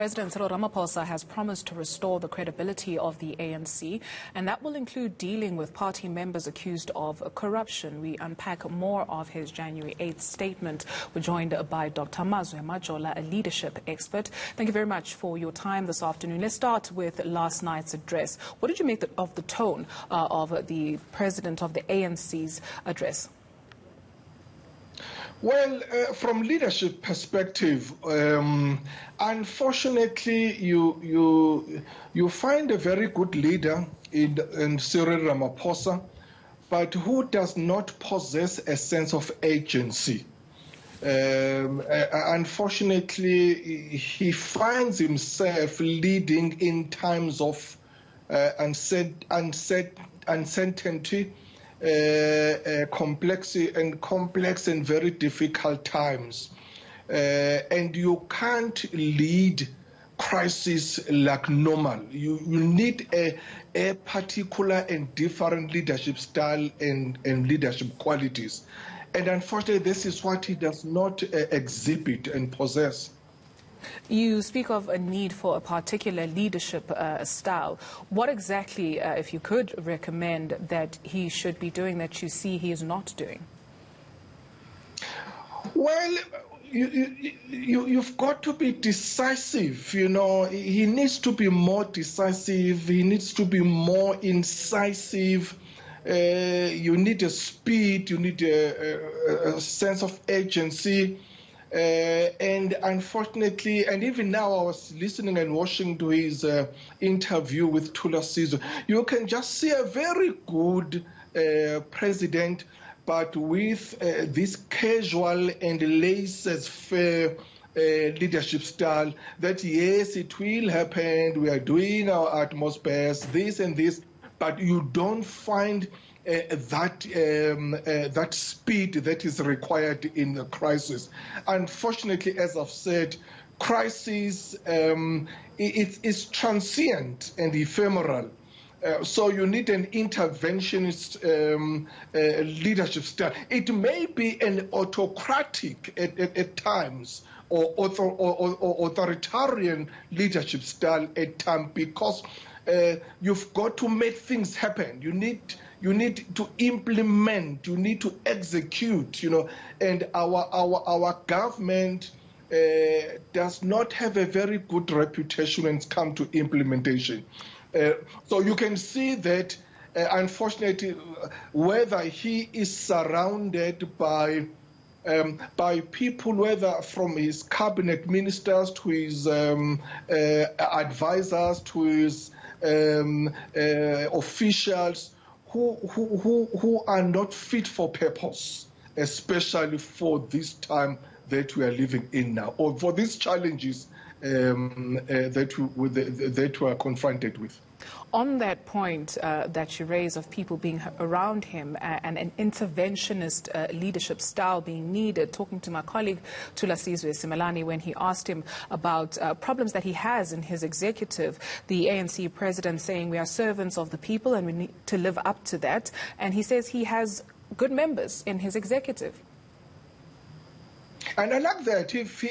President Cyril Ramaphosa has promised to restore the credibility of the ANC, and that will include dealing with party members accused of corruption. We unpack more of his January 8th statement. We're joined by Dr. Mazwe Majola, a leadership expert. Thank you very much for your time this afternoon. Let's start with last night's address. What did you make of the tone of the president of the ANC's address? Well, from leadership perspective, unfortunately, you find a very good leader in Cyril Ramaphosa, but who does not possess a sense of agency. Unfortunately, he finds himself leading in times of uncertainty, complex and very difficult times, and you can't lead crisis like normal. You need a particular and different leadership style and leadership qualities, and unfortunately this is what he does not exhibit and possess. You speak of a need for a particular leadership style. What exactly, if you could recommend, that he should be doing that you see he is not doing? Well, you've got to be decisive. You know, he needs to be more decisive. He needs to be more incisive. You need a speed. You need a sense of agency. And unfortunately, and even now I was listening and watching to his interview with Duduzile, you can just see a very good president, but with this casual and laissez-faire leadership style that, yes, it will happen, we are doing our utmost best, this and this, but you don't find that speed that is required in the crisis. Unfortunately, as I've said, crisis is transient and ephemeral. So you need an interventionist leadership style. It may be an autocratic at times or authoritarian leadership style at times, because you've got to make things happen. You need to implement, you need to execute, you know, and our government does not have a very good reputation when it comes to implementation. So you can see that, unfortunately, whether he is surrounded by people, whether from his cabinet ministers to his advisors to his officials, who are not fit for purpose, especially for this time that we are living in now, or for these challenges that we are confronted with. On that point that you raise of people being around him and an interventionist leadership style being needed, talking to my colleague Duduzile Ramela when he asked him about problems that he has in his executive, the ANC president saying we are servants of the people and we need to live up to that, and he says he has good members in his executive. And I like that. If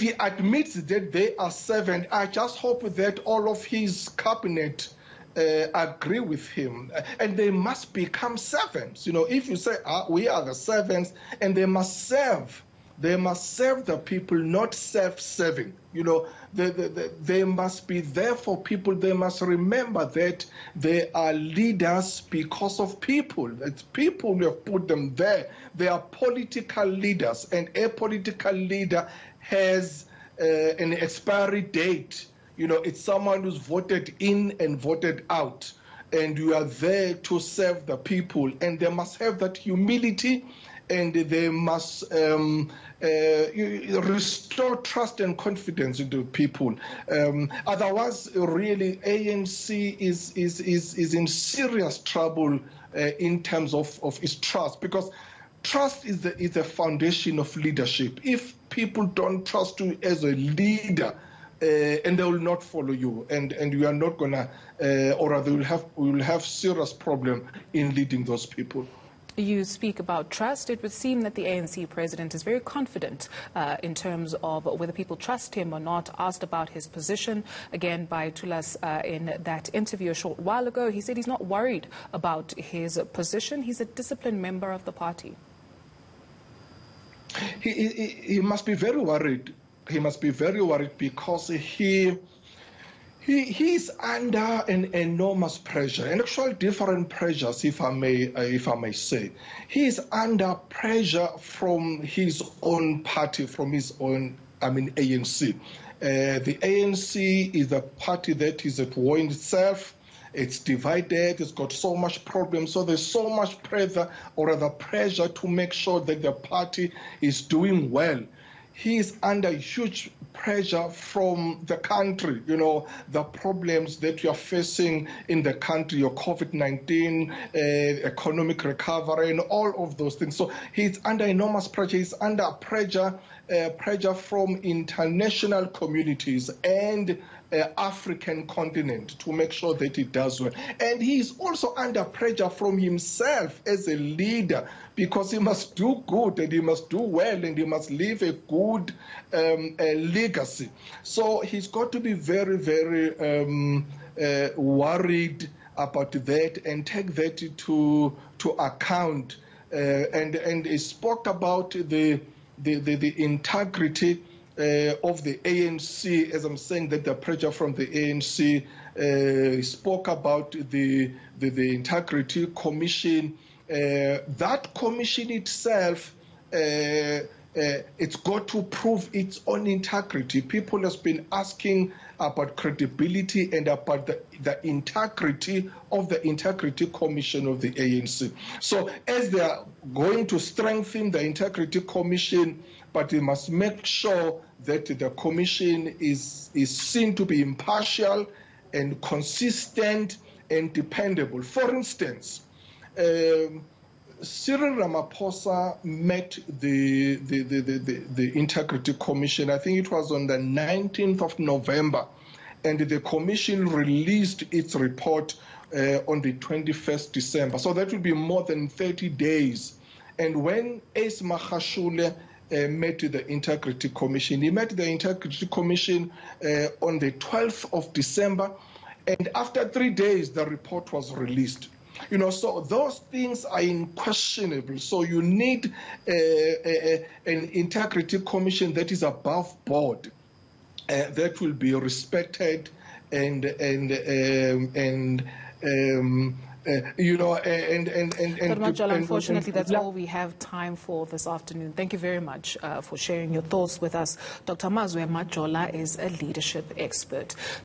he admits that they are servants, I just hope that all of his cabinet agree with him, and they must become servants. You know, if you say we are the servants, and they must serve the people, not self-serving. You know, they must be there for people. They must remember that they are leaders because of people. It's people who have put them there. They are political leaders, and a political leader has an expiry date. You know, it's someone who's voted in and voted out, and you are there to serve the people, and they must have that humility, and they must restore trust and confidence into people. Otherwise, really, ANC is in serious trouble in terms of its trust, because trust is the foundation of leadership. If people don't trust you as a leader, and they will not follow you, and you are not gonna, or they will have serious problem in leading those people. You speak about trust. It would seem that the ANC president is very confident in terms of whether people trust him or not. Asked about his position, again, by Tulas in that interview a short while ago, he said he's not worried about his position. He's a disciplined member of the party. He must be very worried. He must be very worried because he is under an enormous pressure, and actually different pressures, if I may say. He is under pressure from his own party, from his own, ANC. The ANC is a party that is at war in itself. It's divided, it's got so much problems, so there's so much pressure, or rather pressure, to make sure that the party is doing well. He is under huge pressure from the country, the problems that you are facing in the country, your COVID-19, economic recovery, and all of those things. So he's under enormous pressure. He's under pressure from international communities and African continent to make sure that he does well. And he is also under pressure from himself as a leader, because he must do good and he must do well and he must leave a good legacy. So he's got to be very, very worried about that and take that to account. And he spoke about the integrity of the ANC, as I'm saying, that the pressure from the ANC. Spoke about the Integrity Commission. That commission itself, it's got to prove its own integrity. People have been asking about credibility and about the integrity of the Integrity Commission of the ANC. So as they are going to strengthen the Integrity Commission, but they must make sure that the commission is seen to be impartial and consistent and dependable. For instance, Cyril Ramaphosa met the Integrity Commission, I think it was on the 19th of November, and the commission released its report on the 21st December. So that will be more than 30 days. And when Mazwe Majola met the Integrity Commission, he met the Integrity Commission on the 12th of December, and after 3 days, the report was released. So those things are unquestionable. So you need an Integrity Commission that is above board, that will be respected and Majola, unfortunately, that's all we have time for this afternoon. Thank you very much for sharing your thoughts with us. Dr. Mazwe Majola is a leadership expert.